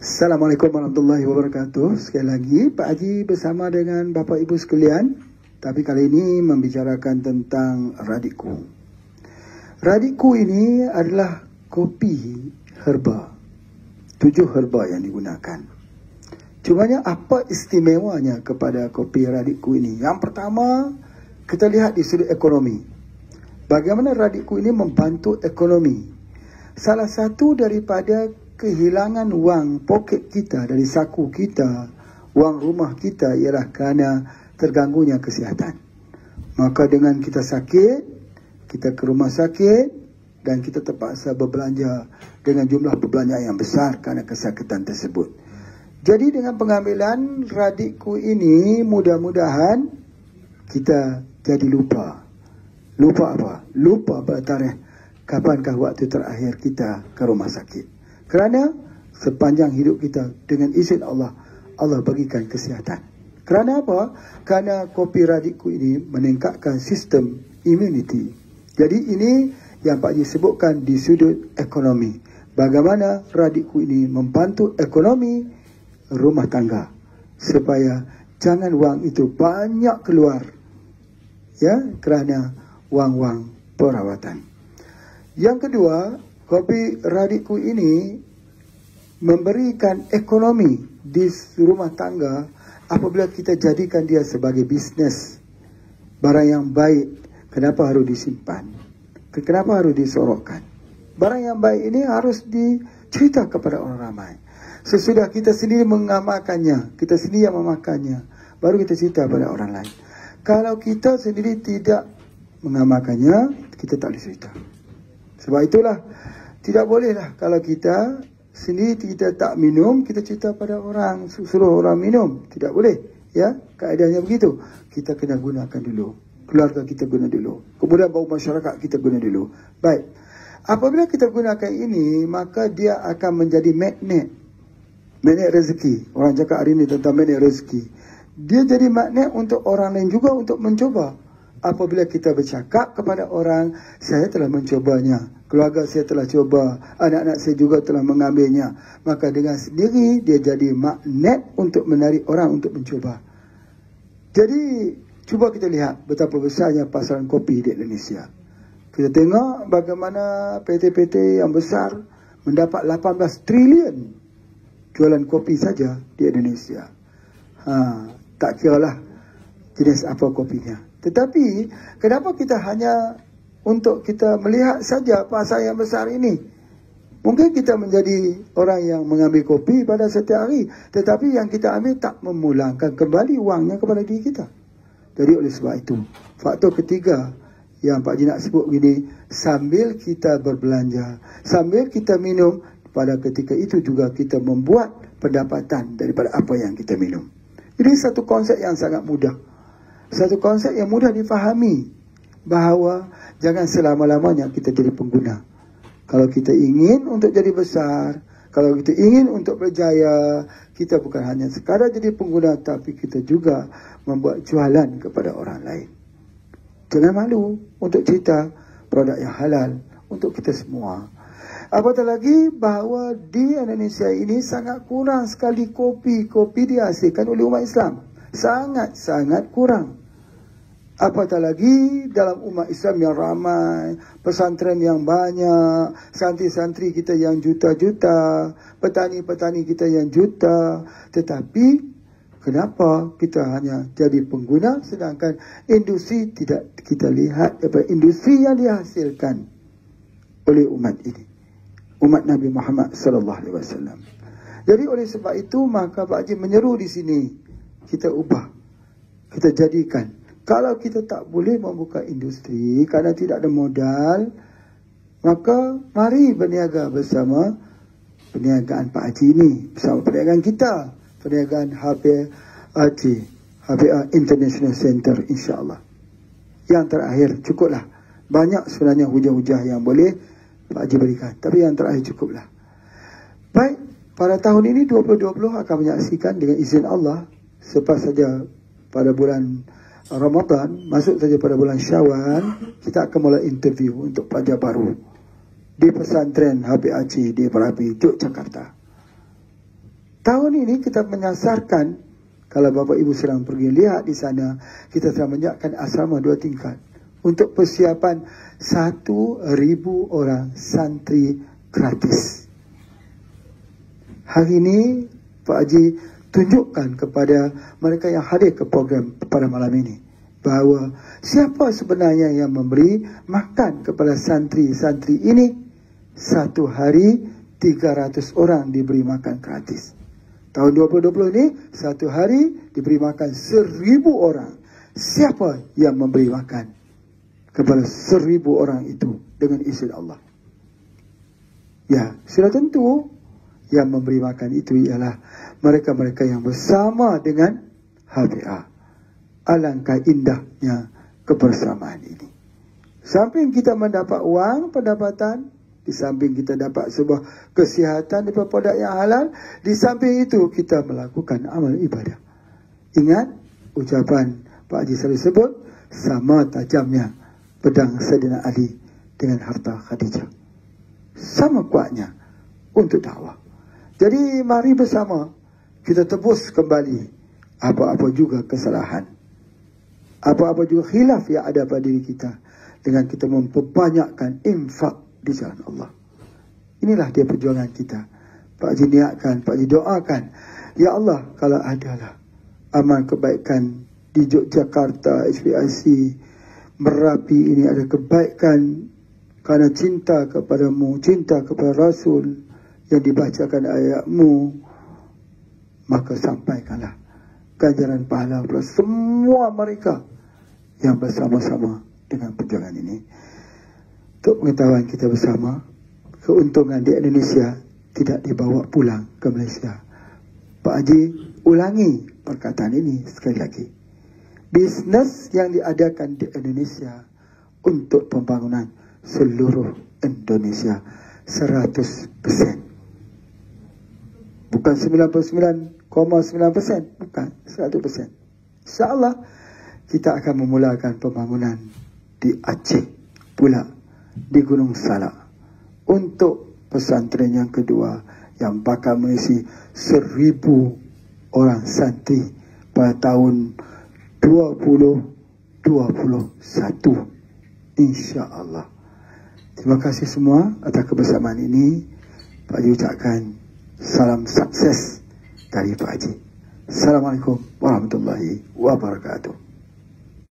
Assalamualaikum warahmatullahi wabarakatuh. Sekali lagi Pak Haji bersama dengan Bapak Ibu sekalian. Tapi kali ini membicarakan tentang Radiku. Radiku ini adalah kopi herba. 7 herba yang digunakan. Cumanya apa istimewanya kepada kopi Radiku ini? Yang pertama, kita lihat di sudut ekonomi. Bagaimana Radiku ini membantu ekonomi. Salah satu daripada kehilangan wang poket kita dari saku kita, wang rumah kita ialah kerana terganggunya kesihatan. Maka dengan kita sakit, kita ke rumah sakit dan kita terpaksa berbelanja dengan jumlah perbelanjaan yang besar kerana kesakitan tersebut. Jadi dengan pengambilan Radiku ini mudah-mudahan kita jadi lupa. Lupa apa? Lupa pada tarikh kapankah waktu terakhir kita ke rumah sakit. Kerana sepanjang hidup kita dengan izin Allah, Allah bagikan kesihatan. Kerana apa? Kerana kopi Radiku ini meningkatkan sistem immunity. Jadi ini yang Pak Haji sebutkan di sudut ekonomi. Bagaimana Radiku ini membantu ekonomi rumah tangga. Supaya jangan wang itu banyak keluar. Ya, kerana wang-wang perawatan. Yang kedua, kopi Radiku ini memberikan ekonomi di rumah tangga apabila kita jadikan dia sebagai bisnes. Barang yang baik, kenapa harus disimpan? Kenapa harus disorokkan? Barang yang baik ini harus dicerita kepada orang ramai. Sesudah kita sendiri mengamalkannya, kita sendiri yang memakannya, baru kita cerita kepada orang lain. Kalau kita sendiri tidak mengamalkannya, kita tak boleh cerita. Sebab itulah, tidak bolehlah kalau kita sendiri kita tak minum, kita cerita pada orang, suruh orang minum. Tidak boleh. Ya, kaedahnya begitu. Kita kena gunakan dulu. Keluarga kita guna dulu. Kemudian baru masyarakat kita guna dulu. Baik. Apabila kita gunakan ini, maka dia akan menjadi magnet. Magnet rezeki. Orang cakap hari ini tentang magnet rezeki. Dia jadi magnet untuk orang lain juga untuk mencuba. Apabila kita bercakap kepada orang, saya telah mencobanya, keluarga saya telah coba, anak-anak saya juga telah mengambilnya, maka dengan sendiri dia jadi magnet untuk menarik orang untuk mencuba. Jadi cuba kita lihat betapa besarnya pasaran kopi di Indonesia. Kita tengok bagaimana PT-PT yang besar mendapat 18 trilion jualan kopi saja di Indonesia. Tak kiralah jenis apa kopinya. Tetapi, kenapa kita hanya untuk kita melihat saja pasar yang besar ini? Mungkin kita menjadi orang yang mengambil kopi pada setiap hari. Tetapi yang kita ambil tak memulangkan kembali wangnya kepada diri kita. Jadi oleh sebab itu, faktor ketiga yang Pak Haji nak sebut begini, sambil kita berbelanja, sambil kita minum, pada ketika itu juga kita membuat pendapatan daripada apa yang kita minum. Ini satu konsep yang sangat mudah. Satu konsep yang mudah difahami, bahawa jangan selama-lamanya kita jadi pengguna. Kalau kita ingin untuk jadi besar, kalau kita ingin untuk berjaya, kita bukan hanya sekadar jadi pengguna, tapi kita juga membuat jualan kepada orang lain. Jangan malu untuk cerita produk yang halal untuk kita semua. Apatah lagi bahawa di Indonesia ini sangat kurang sekali kopi dihasilkan oleh umat Islam. Sangat-sangat kurang. Apatah lagi dalam umat Islam yang ramai, pesantren yang banyak, santri-santri kita yang juta-juta, petani-petani kita yang juta. Tetapi kenapa kita hanya jadi pengguna sedangkan industri tidak kita lihat daripada industri yang dihasilkan oleh umat ini, umat Nabi Muhammad sallallahu alaihi wasallam. Jadi oleh sebab itu maka Pak Haji menyeru di sini, kita ubah, kita jadikan. Kalau kita tak boleh membuka industri kerana tidak ada modal, maka mari berniaga bersama perniagaan Pak Haji ini, bersama perniagaan kita, perniagaan HPAC, HPA International Center, insyaAllah. Yang terakhir, cukuplah. Banyak sebenarnya hujah-hujah yang boleh Pak Haji berikan, tapi yang terakhir cukuplah. Baik, pada tahun ini 2020 akan menyaksikan dengan izin Allah, selepas saja pada bulan Ramadan, masuk saja pada bulan Syawal, kita akan mulai interview untuk pelajar baru di pesantren HPAC di Merapi, Yogyakarta. Tahun ini kita menyasarkan, kalau Bapak Ibu sedang pergi lihat di sana, kita telah menyiapkan asrama 2 tingkat untuk persiapan 1,000 orang santri gratis. Hari ini Pak Haji tunjukkan kepada mereka yang hadir ke program pada malam ini bahawa siapa sebenarnya yang memberi makan kepada santri-santri ini. Satu hari 300 orang diberi makan gratis. Tahun 2020 ini satu hari diberi makan 1,000 orang. Siapa yang memberi makan kepada 1,000 orang itu dengan izin Allah? Ya, sudah tentu yang memberi makan itu ialah mereka-mereka yang bersama dengan HBA. Alangkah indahnya kebersamaan ini. Samping kita mendapat wang pendapatan, di samping kita dapat sebuah kesihatan daripada produk yang halal, di samping itu kita melakukan amal ibadah. Ingat ucapan Pak Haji selalu sebut, sama tajamnya pedang Saidina Ali dengan harta Khadijah. Sama kuatnya untuk dakwah. Jadi mari bersama kita tebus kembali apa-apa juga kesalahan, apa-apa juga khilaf yang ada pada diri kita, dengan kita memperbanyakkan infak di jalan Allah. Inilah dia perjuangan kita. Pak Haji niatkan, Pak Haji doakan, ya Allah, kalau adalah amal kebaikan di Yogyakarta, HPIC, Merapi ini ada kebaikan karena cinta kepadamu, cinta kepada Rasul, yang dibacakan ayatmu, maka sampaikanlah ganjaran pahala kepada semua mereka yang bersama-sama dengan perjuangan ini. Untuk pengetahuan kita bersama, keuntungan di Indonesia tidak dibawa pulang ke Malaysia. Pak Haji ulangi perkataan ini sekali lagi. Bisnes yang diadakan di Indonesia untuk pembangunan seluruh Indonesia 100%. Bukan 99,9%, bukan 100%. InsyaAllah kita akan memulakan pembangunan di Aceh pula, di Gunung Salak, untuk pesantren yang kedua yang bakal mengisi 1,000 orang santri pada tahun 2021, insya-Allah. Terima kasih semua atas kebersamaan ini. Pak Haji ucapkan salam sukses dari Pak Haji. Assalamualaikum warahmatullahi wabarakatuh.